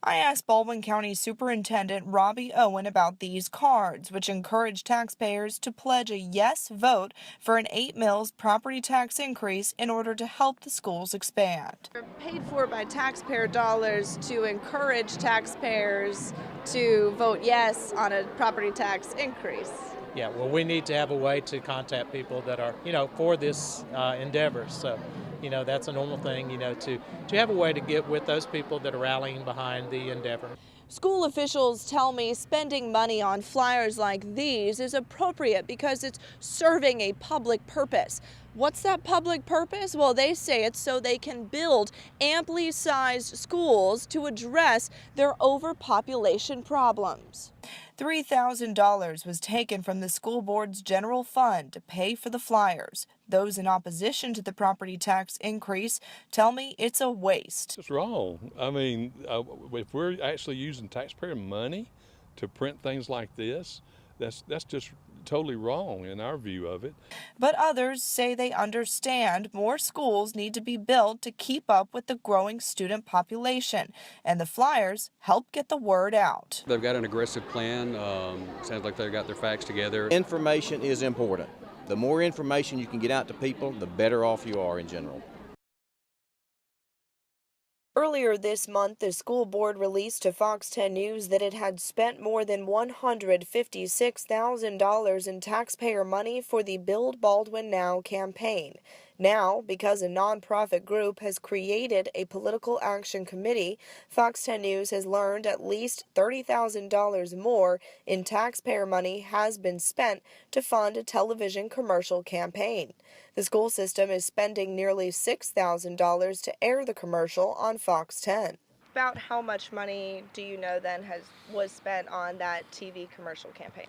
I asked Baldwin County Superintendent Robbie Owen about these cards, which encourage taxpayers to pledge a yes vote for an 8 mills property tax increase in order to help the schools expand. They're paid for by taxpayer dollars to encourage taxpayers to vote yes on a property tax increase. Yeah, well, we need to have a way to contact people that are, for this endeavor. So, that's a normal thing, to have a way to get with those people that are rallying behind the endeavor. School officials tell me spending money on flyers like these is appropriate because it's serving a public purpose. What's that public purpose? Well, they say it's so they can build amply sized schools to address their overpopulation problems. $3,000 was taken from the school board's general fund to pay for the flyers. Those in opposition to the property tax increase tell me it's a waste. It's wrong. I mean, if we're actually using taxpayer money to print things like this, that's just totally wrong in our view of it. But others say they understand more schools need to be built to keep up with the growing student population, and the flyers help get the word out. They've got an aggressive plan. Sounds like they've got their facts together. Information is important. The more information you can get out to people, the better off you are in general. Earlier this month, the school board released to Fox 10 News that it had spent more than $156,000 in taxpayer money for the Build Baldwin Now campaign. Now, because a nonprofit group has created a political action committee, Fox 10 News has learned at least $30,000 more in taxpayer money has been spent to fund a television commercial campaign. The school system is spending nearly $6,000 to air the commercial on Fox 10. About how much money do you know then was spent on that TV commercial campaign?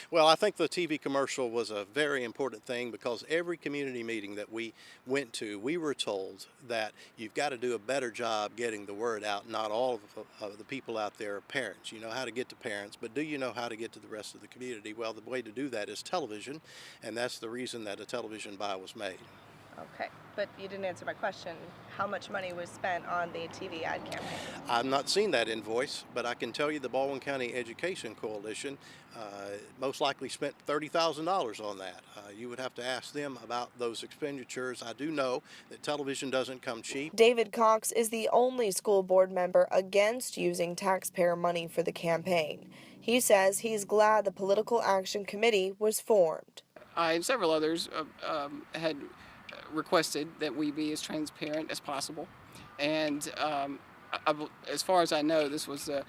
Well, I think the TV commercial was a very important thing because every community meeting that we went to, we were told that you've got to do a better job getting the word out. Not all of the people out there are parents. You know how to get to parents, but do you know how to get to the rest of the community? Well, the way to do that is television, and that's the reason that a television buy was made. Okay, but you didn't answer my question. How much money was spent on the TV ad campaign? I've not seen that invoice, but I can tell you the Baldwin County Education Coalition most likely spent $30,000 on that. You would have to ask them about those expenditures. I do know that television doesn't come cheap. David Cox is the only school board member against using taxpayer money for the campaign. He says he's glad the Political Action Committee was formed. I and several others had requested that we be as transparent as possible, and as far as I know, this was the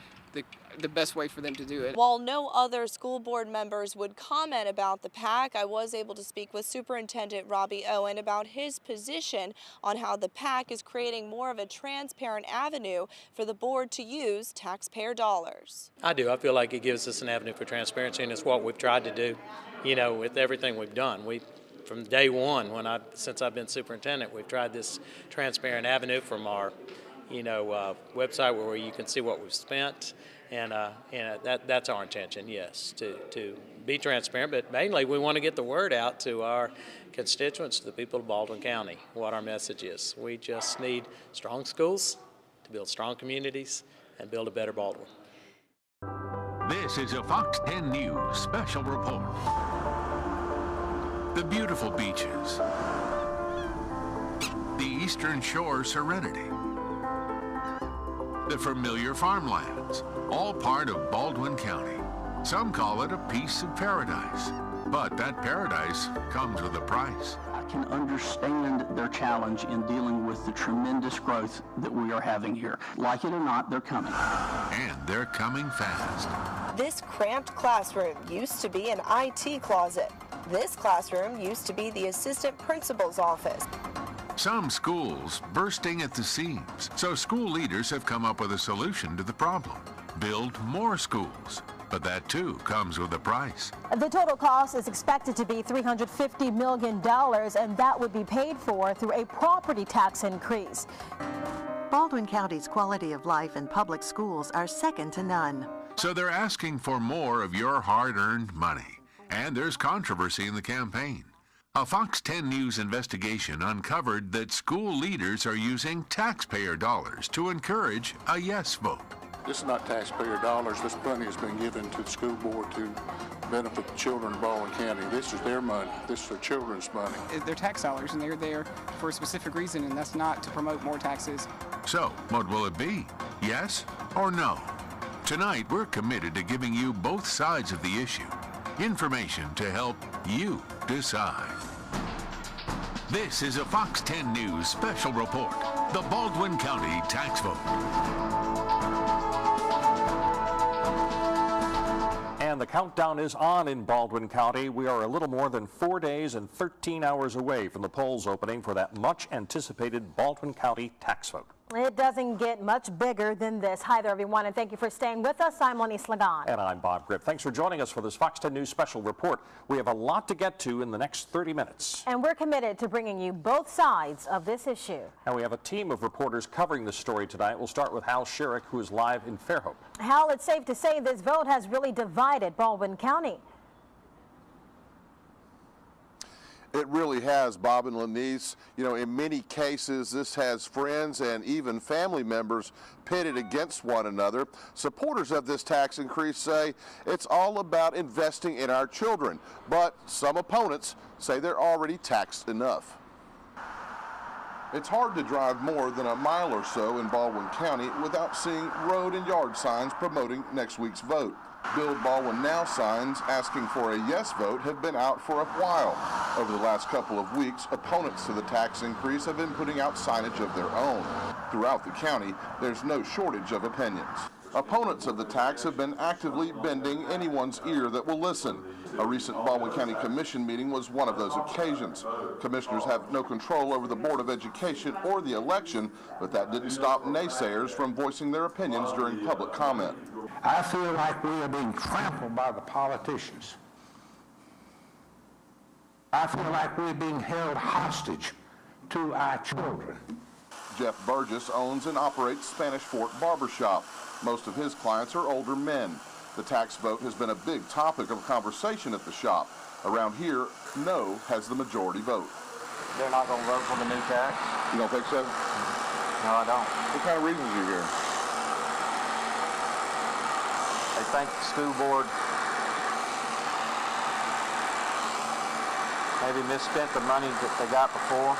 best way for them to do it. While no other school board members would comment about the PAC, I was able to speak with Superintendent Robbie Owen about his position on how the PAC is creating more of a transparent avenue for the board to use taxpayer dollars. I do. I feel like it gives us an avenue for transparency, and it's what we've tried to do, with everything we've done. From day one, since I've been superintendent, we've tried this transparent avenue from our, website where you can see what we've spent, and that's our intention. Yes, to be transparent, but mainly we want to get the word out to our constituents, to the people of Baldwin County, what our message is. We just need strong schools to build strong communities and build a better Baldwin. This is a Fox 10 News special report. The beautiful beaches, the Eastern Shore serenity, the familiar farmlands, all part of Baldwin County. Some call it a piece of paradise, but that paradise comes with a price. I can understand their challenge in dealing with the tremendous growth that we are having here. Like it or not, they're coming. And they're coming fast. This cramped classroom used to be an IT closet. This classroom used to be the assistant principal's office. Some schools bursting at the seams, so school leaders have come up with a solution to the problem. Build more schools. But that too comes with a price. The total cost is expected to be $350 million, and that would be paid for through a property tax increase. Baldwin County's quality of life and public schools are second to none. So they're asking for more of your hard-earned money. And there's controversy in the campaign. A Fox 10 News investigation uncovered that school leaders are using taxpayer dollars to encourage a yes vote. This is not taxpayer dollars. This money has been given to the school board to benefit the children of Baldwin County. This is their money. This is their children's money. They're tax dollars, and they're there for a specific reason, and that's not to promote more taxes. So, what will it be? Yes or no? Tonight, we're committed to giving you both sides of the issue. Information to help you decide. This is a Fox 10 News special report, the Baldwin County tax vote. And the countdown is on in Baldwin County. We are a little more than 4 days and 13 hours away from the polls opening for that much anticipated Baldwin County tax vote. It doesn't get much bigger than this. Hi there, everyone, and thank you for staying with us. I'm Lenny Slagan. And I'm Bob Grip. Thanks for joining us for this Fox 10 News special report. We have a lot to get to in the next 30 minutes. And we're committed to bringing you both sides of this issue. And we have a team of reporters covering this story tonight. We'll start with Hal Sherrick, who is live in Fairhope. Hal, it's safe to say this vote has really divided Baldwin County. It really has, Bob and Lenise. You know, in many cases, this has friends and even family members pitted against one another. Supporters of this tax increase say it's all about investing in our children, but some opponents say they're already taxed enough. It's hard to drive more than a mile or so in Baldwin County without seeing road and yard signs promoting next week's vote. Build Baldwin Now signs asking for a yes vote have been out for a while. Over the last couple of weeks, opponents to the tax increase have been putting out signage of their own. Throughout the county, there's no shortage of opinions. Opponents of the tax have been actively bending anyone's ear that will listen. A recent Baldwin County Commission meeting was one of those occasions. Commissioners have no control over the Board of Education or the election, but that didn't stop naysayers from voicing their opinions during public comment. I feel like we are being trampled by the politicians. I feel like we're being held hostage to our children. Jeff Burgess owns and operates Spanish Fort Barbershop. Most of his clients are older men. The tax vote has been a big topic of conversation at the shop. Around here, no has the majority vote. They're not going to vote for the new tax? You don't think so? No, I don't. What kind of reasons are you hearing? They think the school board maybe misspent the money that they got before.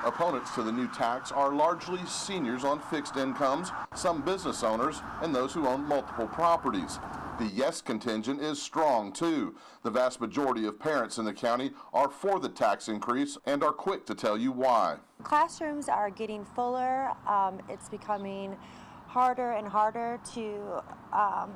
Opponents to the new tax are largely seniors on fixed incomes, some business owners, and those who own multiple properties. The yes contingent is strong, too. The vast majority of parents in the county are for the tax increase and are quick to tell you why. Classrooms are getting fuller. It's becoming harder and harder to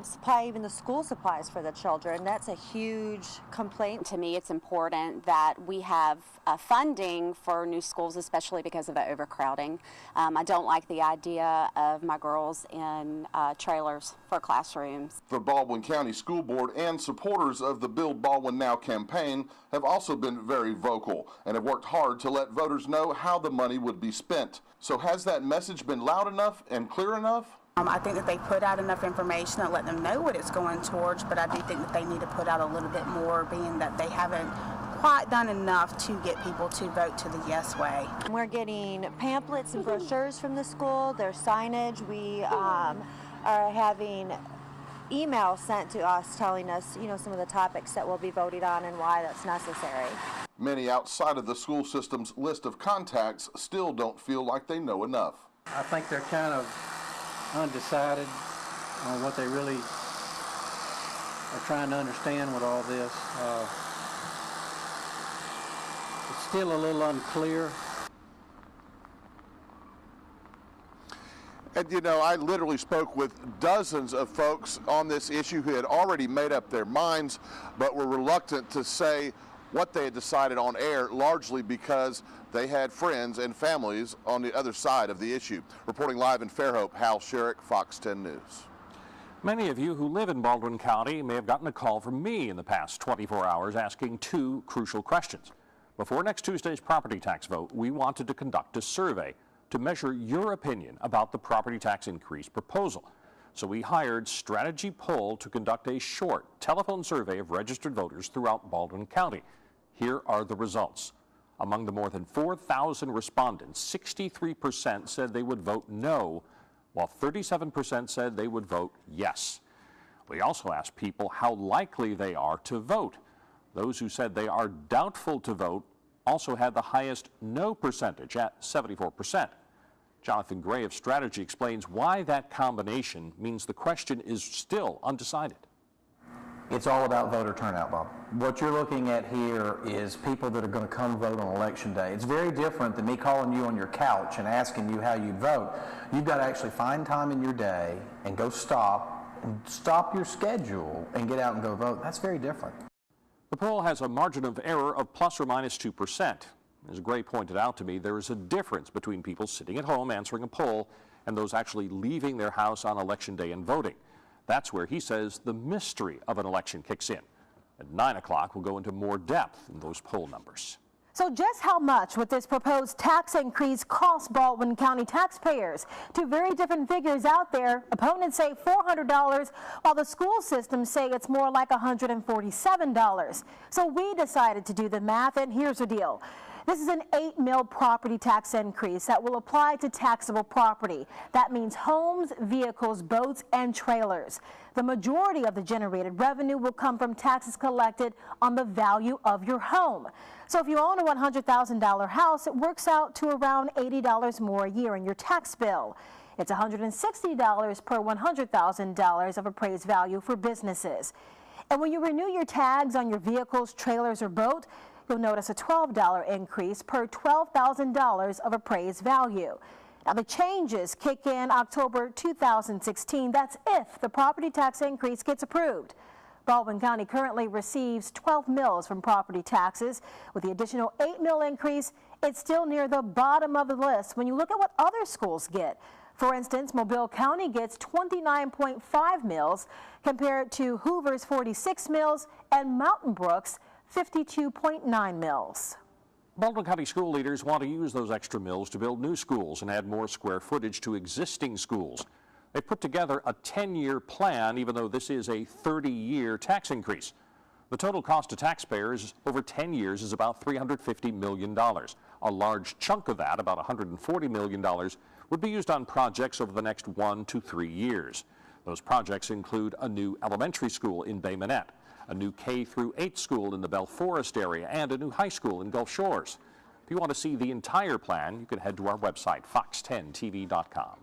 supply even the school supplies for the children. That's a huge complaint. To me, it's important that we have funding for new schools, especially because of the overcrowding. I don't like the idea of my girls in trailers for classrooms. The Baldwin County School Board and supporters of the Build Baldwin Now campaign have also been very vocal and have worked hard to let voters know how the money would be spent. So has that message been loud enough and clear enough? I think that they put out enough information to let them know what it's going towards, but I do think that they need to put out a little bit more, being that they haven't quite done enough to get people to vote to the yes way. We're getting pamphlets and brochures from the school, there's signage. We are having emails sent to us telling us, some of the topics that we'll be voting on and why that's necessary. Many outside of the school system's list of contacts still don't feel like they know enough. I think they're kind of undecided on what they really are trying to understand with all this. It's still a little unclear. And I literally spoke with dozens of folks on this issue who had already made up their minds, but were reluctant to say what they had decided on air, largely because they had friends and families on the other side of the issue. Reporting live in Fairhope, Hal Sherrick, Fox 10 News. Many of you who live in Baldwin County may have gotten a call from me in the past 24 hours asking two crucial questions. Before next Tuesday's property tax vote, we wanted to conduct a survey to measure your opinion about the property tax increase proposal. So we hired Strategy Poll to conduct a short telephone survey of registered voters throughout Baldwin County. Here are the results. Among the more than 4,000 respondents, 63% said they would vote no, while 37% said they would vote yes. We also asked people how likely they are to vote. Those who said they are doubtful to vote also had the highest no percentage at 74%. Jonathan Gray of Strategy explains why that combination means the question is still undecided. It's all about voter turnout, Bob. What you're looking at here is people that are going to come vote on Election Day. It's very different than me calling you on your couch and asking you how you'd vote. You've got to actually find time in your day and go stop your schedule and get out and go vote. That's very different. The poll has a margin of error of plus or minus 2%. As Gray pointed out to me, there is a difference between people sitting at home answering a poll and those actually leaving their house on Election Day and voting. That's where he says the mystery of an election kicks in. At 9 o'clock, we'll go into more depth in those poll numbers. So just how much would this proposed tax increase cost Baldwin County taxpayers? Two very different figures out there. Opponents say $400, while the school systems say it's more like $147. So we decided to do the math, and here's the deal. This is an $8 million property tax increase that will apply to taxable property. That means homes, vehicles, boats, and trailers. The majority of the generated revenue will come from taxes collected on the value of your home. So if you own a $100,000 house, it works out to around $80 more a year in your tax bill. It's $160 per $100,000 of appraised value for businesses. And when you renew your tags on your vehicles, trailers, or boat, you'll notice a $12 increase per $12,000 of appraised value. Now, the changes kick in October 2016. That's if the property tax increase gets approved. Baldwin County currently receives $12 million from property taxes. With the additional $8 million increase, it's still near the bottom of the list when you look at what other schools get. For instance, Mobile County gets $29.5 million compared to Hoover's $46 million and Mountain Brook's $52.9 million. Baldwin County school leaders want to use those extra mills to build new schools and add more square footage to existing schools. They put together a 10-year plan, even though this is a 30-year tax increase. The total cost to taxpayers over 10 years is about $350 million. A large chunk of that, about $140 million, would be used on projects over the next 1 to 3 years. Those projects include a new elementary school in Bay Minette, a new K-8 school in the Bell Forest area, and a new high school in Gulf Shores. If you want to see the entire plan, you can head to our website, fox10tv.com.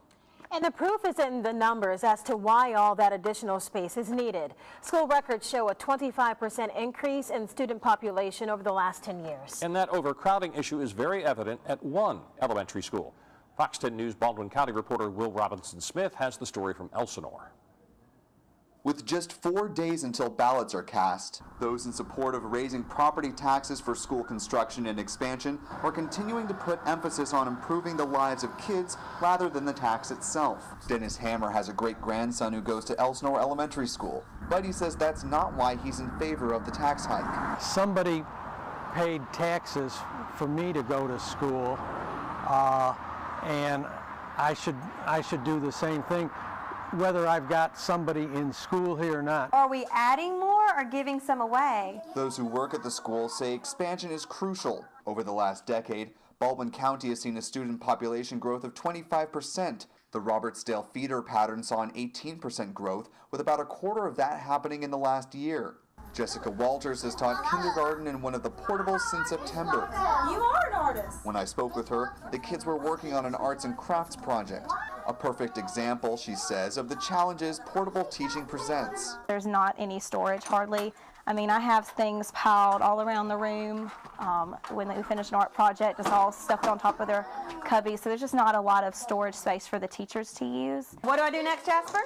And the proof is in the numbers as to why all that additional space is needed. School records show a 25% increase in student population over the last 10 years. And that overcrowding issue is very evident at one elementary school. Fox 10 News Baldwin County reporter Will Robinson-Smith has the story from Elsinore. With just 4 days until ballots are cast, those in support of raising property taxes for school construction and expansion are continuing to put emphasis on improving the lives of kids rather than the tax itself. Dennis Hammer has a great-grandson who goes to Elsinore Elementary School, but he says that's not why he's in favor of the tax hike. Somebody paid taxes for me to go to school, and I should do the same thing, whether I've got somebody in school here or not. Are we adding more or giving some away? Those who work at the school say expansion is crucial. Over the last decade, Baldwin County has seen a student population growth of 25%. The Robertsdale feeder pattern saw an 18% growth, with about a quarter of that happening in the last year. Jessica Walters has taught kindergarten in one of the portables since September. You are an artist. When I spoke with her, the kids were working on an arts and crafts project. A perfect example, she says, of the challenges portable teaching presents. There's not any storage, hardly. I mean, I have things piled all around the room. When they finish an art project, it's all stuffed on top of their cubby, so there's just not a lot of storage space for the teachers to use. What do I do next, Jasper?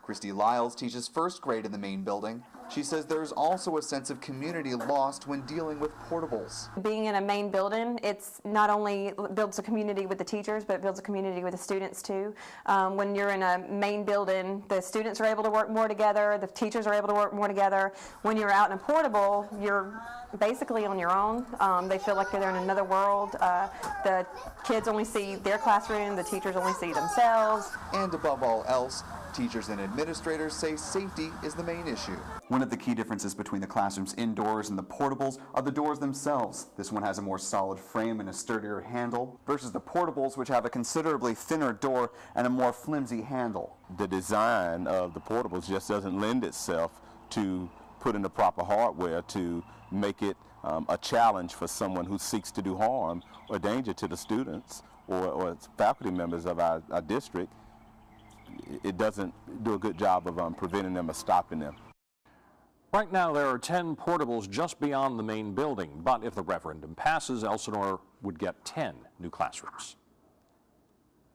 Christy Lyles teaches first grade in the main building. She says there's also a sense of community lost when dealing with portables. Being in a main building, it's not only builds a community with the teachers, but it builds a community with the students too. When you're in a main building, the students are able to work more together, the teachers are able to work more together. When you're out in a portable, you're basically on your own. They feel like they're in another world. The kids only see their classroom, the teachers only see themselves. And above all else, teachers in administrators say safety is the main issue. One of the key differences between the classrooms indoors and the portables are the doors themselves. This one has a more solid frame and a sturdier handle versus the portables, which have a considerably thinner door and a more flimsy handle. The design of the portables just doesn't lend itself to put in the proper hardware to make it a challenge for someone who seeks to do harm or danger to the students or faculty members of our district. It doesn't do a good job of preventing them or stopping them. Right now, there are 10 portables just beyond the main building, but if the referendum passes, Elsinore would get 10 new classrooms.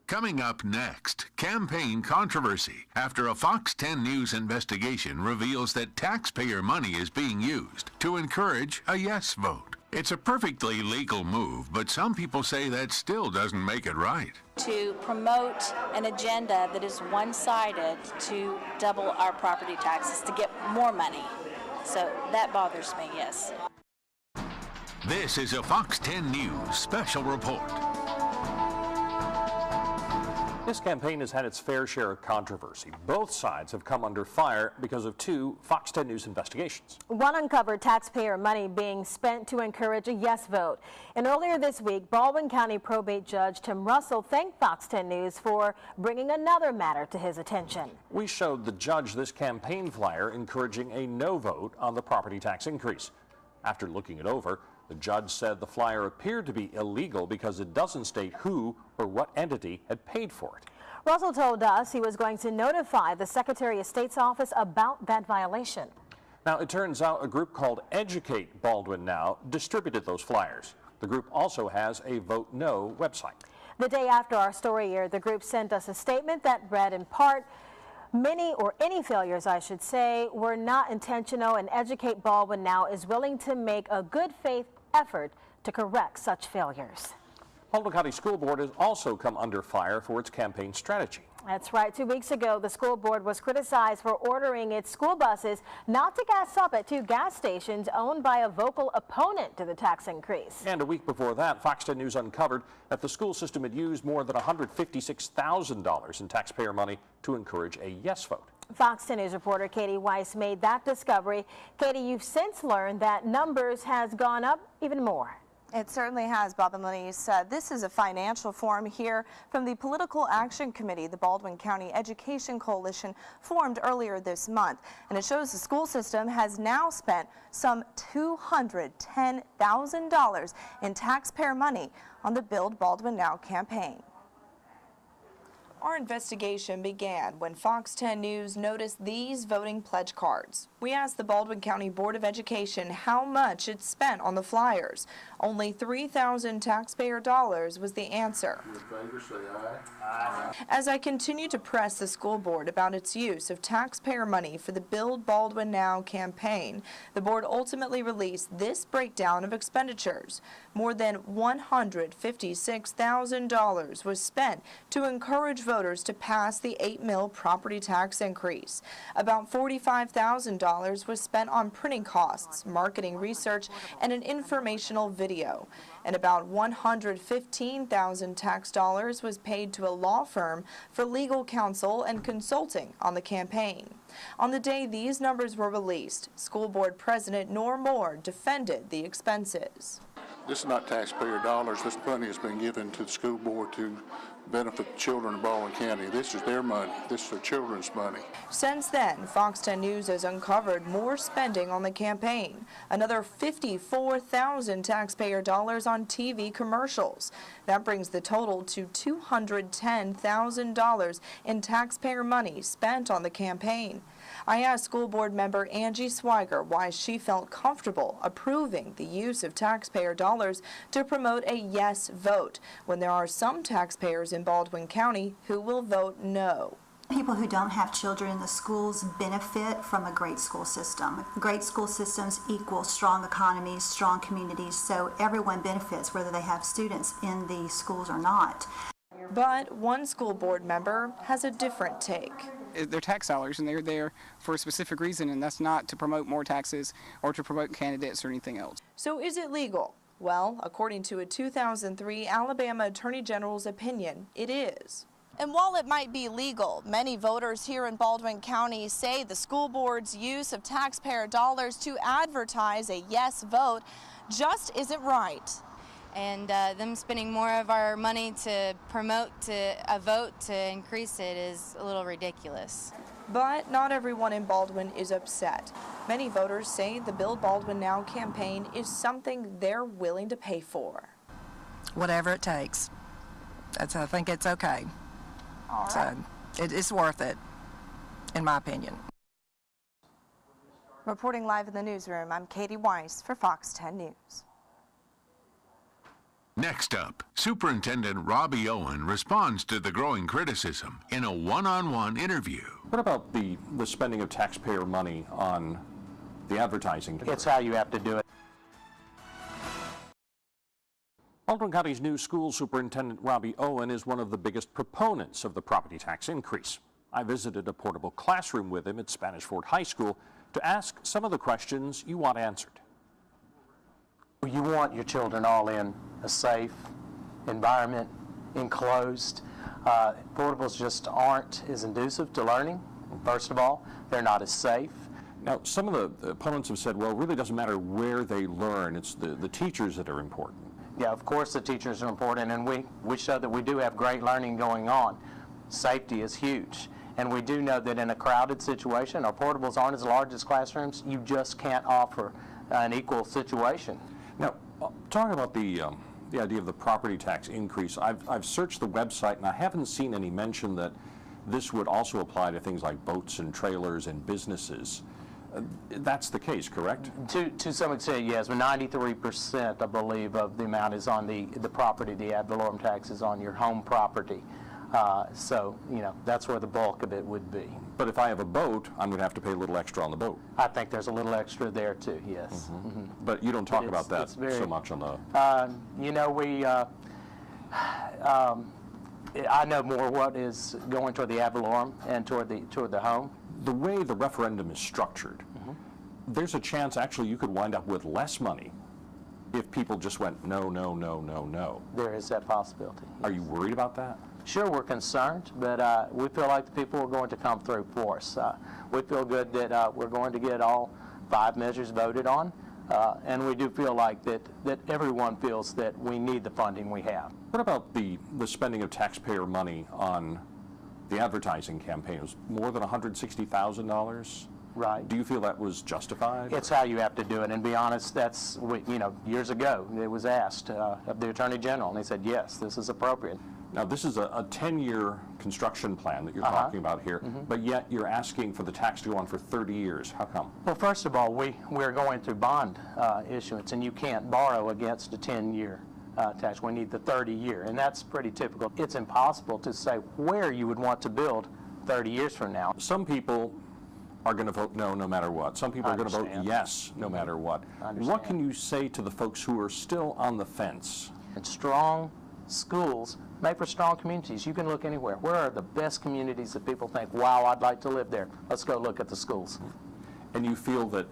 Coming up next, campaign controversy after a Fox 10 News investigation reveals that taxpayer money is being used to encourage a yes vote. It's a perfectly legal move, but some people say that still doesn't make it right. To promote an agenda that is one-sided to double our property taxes to get more money. So that bothers me, yes. This is a Fox 10 News special report. This campaign has had its fair share of controversy. Both sides have come under fire because of 2 Fox 10 News investigations. One uncovered taxpayer money being spent to encourage a yes vote. And earlier this week, Baldwin County probate judge Tim Russell thanked Fox 10 News for bringing another matter to his attention. We showed the judge this campaign flyer encouraging a no vote on the property tax increase. After looking it over, the judge said the flyer appeared to be illegal because it doesn't state who or what entity had paid for it. Russell told us he was going to notify the Secretary of State's office about that violation. Now, it turns out a group called Educate Baldwin Now distributed those flyers. The group also has a Vote No website. The day after our story aired, the group sent us a statement that read in part, "Many or any failures, I should say, were not intentional, and Educate Baldwin Now is willing to make a good faith effort to correct such failures." Baldwin County School Board has also come under fire for its campaign strategy. That's right. 2 weeks ago, the school board was criticized for ordering its school buses not to gas up at 2 gas stations owned by a vocal opponent to the tax increase. And a week before that, Fox 10 News uncovered that the school system had used more than $156,000 in taxpayer money to encourage a yes vote. Fox 10 News reporter Katie Weiss made that discovery. Katie, you've since learned that numbers has gone up even more. It certainly has, Bob and Lenise. This is a financial form here from the Political Action Committee, the Baldwin County Education Coalition, formed earlier this month. And it shows the school system has now spent some $210,000 in taxpayer money on the Build Baldwin Now campaign. Our investigation began when Fox 10 News noticed these voting pledge cards. We asked the Baldwin County Board of Education how much it spent on the flyers. Only $3,000 taxpayer dollars was the answer. In favor, say aye. As I continued to press the school board about its use of taxpayer money for the Build Baldwin Now campaign, the board ultimately released this breakdown of expenditures. More than $156,000 was spent to encourage voters to pass the 8 mil property tax increase. About $45,000 was spent on printing costs, marketing research, and an informational video. And about $115,000 tax dollars was paid to a law firm for legal counsel and consulting on the campaign. On the day these numbers were released, School Board President Norm Moore defended the expenses. This is not taxpayer dollars. This money has been given to the school board to benefit children in Baldwin County. This is their money. This is their children's money. Since then, Fox 10 News has uncovered more spending on the campaign. Another $54,000 taxpayer dollars on TV commercials. That brings the total to $210,000 in taxpayer money spent on the campaign. I asked school board member Angie Swiger why she felt comfortable approving the use of taxpayer dollars to promote a yes vote when there are some taxpayers in Baldwin County who will vote no. People who don't have children in the schools benefit from a great school system. Great school systems equal strong economies, strong communities, so everyone benefits whether they have students in the schools or not. But one school board member has a different take. They're tax dollars, and they're there for a specific reason, and that's not to promote more taxes or to promote candidates or anything else. So is it legal? Well, according to a 2003 Alabama Attorney General's opinion, it is. And while it might be legal, many voters here in Baldwin County say the school board's use of taxpayer dollars to advertise a yes vote just isn't right. And them spending more of our money to promote to a vote to increase it is a little ridiculous. But not everyone in Baldwin is upset. Many voters say the Build Baldwin Now campaign is something they're willing to pay for. Whatever it takes. I think it's okay. All right. So it's worth it, in my opinion. Reporting live in the newsroom, I'm Katie Weiss for Fox 10 News. Next up, Superintendent Robbie Owen responds to the growing criticism in a one-on-one interview. What about the spending of taxpayer money on the advertising? It's how you have to do it. Baldwin County's new school superintendent, Robbie Owen, is one of the biggest proponents of the property tax increase. I visited a portable classroom with him at Spanish Fort High School to ask some of the questions you want answered. You want your children all in a safe environment, enclosed. Portables just aren't as conducive to learning, first of all. They're not as safe. Now, some of the opponents have said, well, it really doesn't matter where they learn. It's the teachers that are important. Yeah, of course the teachers are important, and we show that we do have great learning going on. Safety is huge. And we do know that in a crowded situation, our portables aren't as large as classrooms. You just can't offer an equal situation. Now, talking about the idea of the property tax increase, I've searched the website and I haven't seen any mention that this would also apply to things like boats and trailers and businesses. That's the case, correct? To some extent, yes. But 93%, I believe, of the amount is on the property. The ad valorem tax is on your home property. So, you know, that's where the bulk of it would be. But if I have a boat, I'm going to have to pay a little extra on the boat. I think there's a little extra there, too, yes. Mm-hmm. But you don't talk about that so much on the... you know, I know more what is going toward the ad valorem and toward the home. The way the referendum is structured, there's a chance actually you could wind up with less money if people just went no, no, no, no, no. There is that possibility. Yes. Are you worried about that? Sure, we're concerned, but we feel like the people are going to come through for us. We feel good that we're going to get all 5 measures voted on, and we do feel like that everyone feels that we need the funding we have. What about the spending of taxpayer money on the advertising campaign? It was more than $160,000? Right. Do you feel that was justified? It's how you have to do it, and to be honest, that's, you know, years ago it was asked of the Attorney General, and he said, yes, this is appropriate. Now, this is a 10-year construction plan that you're talking about here, but yet you're asking for the tax to go on for 30 years. How come? Well, first of all, we're going through bond issuance, and you can't borrow against a 10-year tax. We need the 30-year, and that's pretty typical. It's impossible to say where you would want to build 30 years from now. Some people are going to vote no matter what. Some people are going to vote yes no matter what. What can you say to the folks who are still on the fence? And strong schools make for strong communities. You can look anywhere. Where are the best communities that people think, wow, I'd like to live there? Let's go look at the schools. And you feel that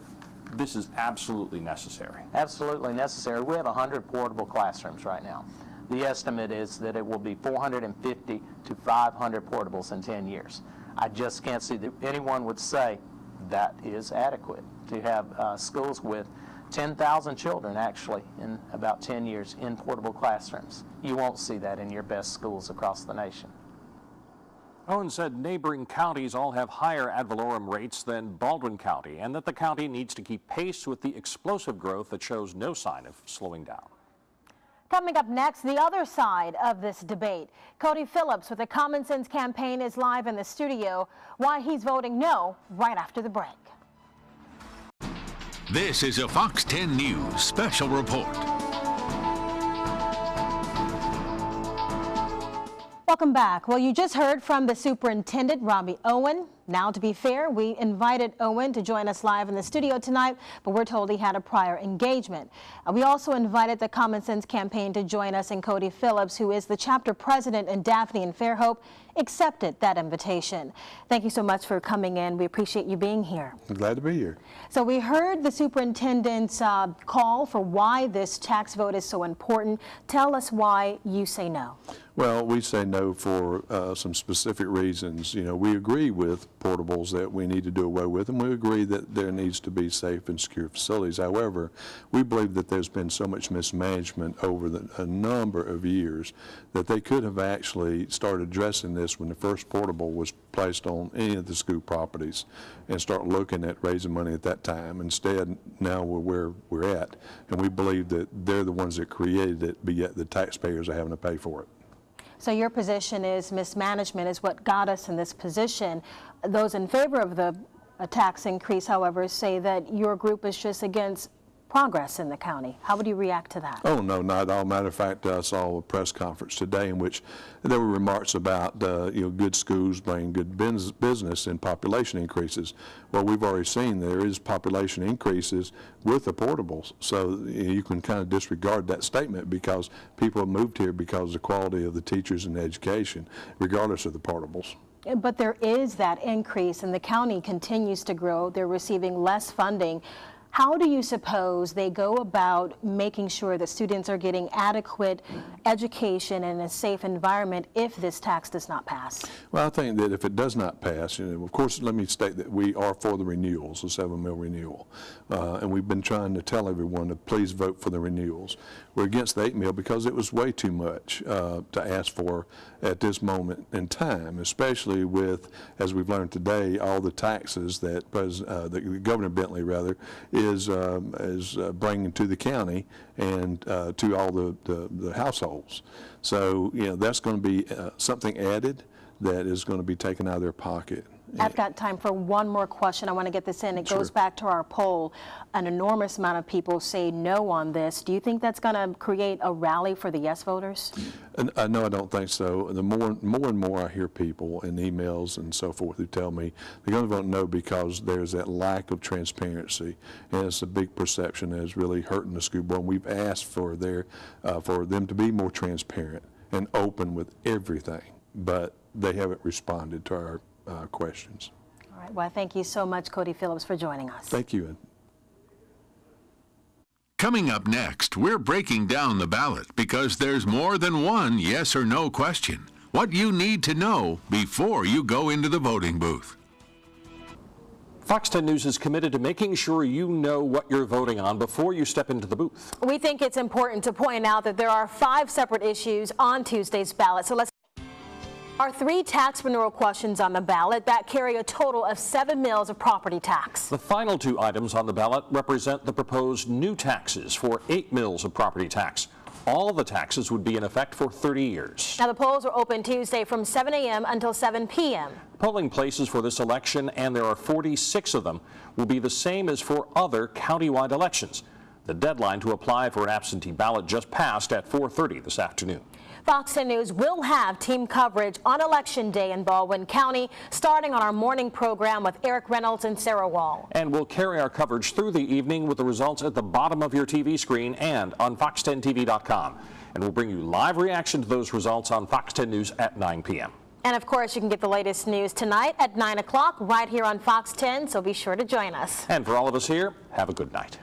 this is absolutely necessary? Absolutely necessary. We have 100 portable classrooms right now. The estimate is that it will be 450 to 500 portables in 10 years. I just can't see that anyone would say that is adequate to have schools with 10,000 children actually in about 10 years in portable classrooms. You won't see that in your best schools across the nation. Owen said neighboring counties all have higher ad valorem rates than Baldwin County, and that the county needs to keep pace with the explosive growth that shows no sign of slowing down. Coming up next, the other side of this debate. Cody Phillips with the Common Sense campaign is live in the studio. Why he's voting no right after the break. This is a Fox 10 News special report. Welcome back. Well, you just heard from the superintendent, Robbie Owen. Now, to be fair, we invited Owen to join us live in the studio tonight, but we're told he had a prior engagement. We also invited the Common Sense Campaign to join us, and Cody Phillips, who is the chapter president in Daphne and Fairhope, accepted that invitation. Thank you so much for coming in. We appreciate you being here. I'm glad to be here. So we heard the superintendent's call for why this tax vote is so important. Tell us why you say no. Well, we say no for some specific reasons. You know, we agree with portables that we need to do away with, and we agree that there needs to be safe and secure facilities. However, we believe that there's been so much mismanagement over a number of years that they could have actually started addressing this when the first portable was placed on any of the school properties and start looking at raising money at that time. Instead, now we're where we're at, and we believe that they're the ones that created it, but yet the taxpayers are having to pay for it. So your position is mismanagement is what got us in this position. Those in favor of the tax increase, however, say that your group is just against progress in the county. How would you react to that? Oh, no, not at all. Matter of fact, I saw a press conference today in which there were remarks about you know, good schools bring good business and population increases. Well, we've already seen there is population increases with the portables, so you can kind of disregard that statement because people have moved here because of the quality of the teachers and the education, regardless of the portables. But there is that increase, and the county continues to grow. They're receiving less funding. How do you suppose they go about making sure that students are getting adequate education in a safe environment if this tax does not pass? Well, I think that if it does not pass, you know, of course, let me state that we are for the renewals, the 7 mil renewal. And we've been trying to tell everyone to please vote for the renewals. We're against the 8 mil because it was way too much to ask for at this moment in time, especially with, as we've learned today, all the taxes that Governor Bentley is bringing to the county and to all the households. So, you know, that's going to be something added that is going to be taken out of their pocket. I've got time for one more question. I want to get this in. It goes back to our poll. An enormous amount of people say no on this. Do you think that's going to create a rally for the yes voters? No, I don't think so. The more and more I hear people in emails and so forth who tell me they're going to vote no because there's that lack of transparency, and it's a big perception that is really hurting the school board. And we've asked for them to be more transparent and open with everything, but they haven't responded to our questions. All right. Well, thank you so much, Cody Phillips, for joining us. Thank you. Coming up next, we're breaking down the ballot because there's more than one yes or no question. What you need to know before you go into the voting booth. Fox 10 News is committed to making sure you know what you're voting on before you step into the booth. We think it's important to point out that there are 5 separate issues on Tuesday's ballot. So let's are 3 tax renewal questions on the ballot that carry a total of 7 mils of property tax. The final 2 items on the ballot represent the proposed new taxes for 8 mils of property tax. All the taxes would be in effect for 30 years. Now, the polls are open Tuesday from 7 a.m. until 7 p.m. Polling places for this election, and there are 46 of them, will be the same as for other countywide elections. The deadline to apply for an absentee ballot just passed at 4:30 this afternoon. Fox 10 News will have team coverage on Election Day in Baldwin County, starting on our morning program with Eric Reynolds and Sarah Wall. And we'll carry our coverage through the evening with the results at the bottom of your TV screen and on fox10tv.com. And we'll bring you live reaction to those results on Fox 10 News at 9 p.m. And of course, you can get the latest news tonight at 9 o'clock right here on Fox 10, so be sure to join us. And for all of us here, have a good night.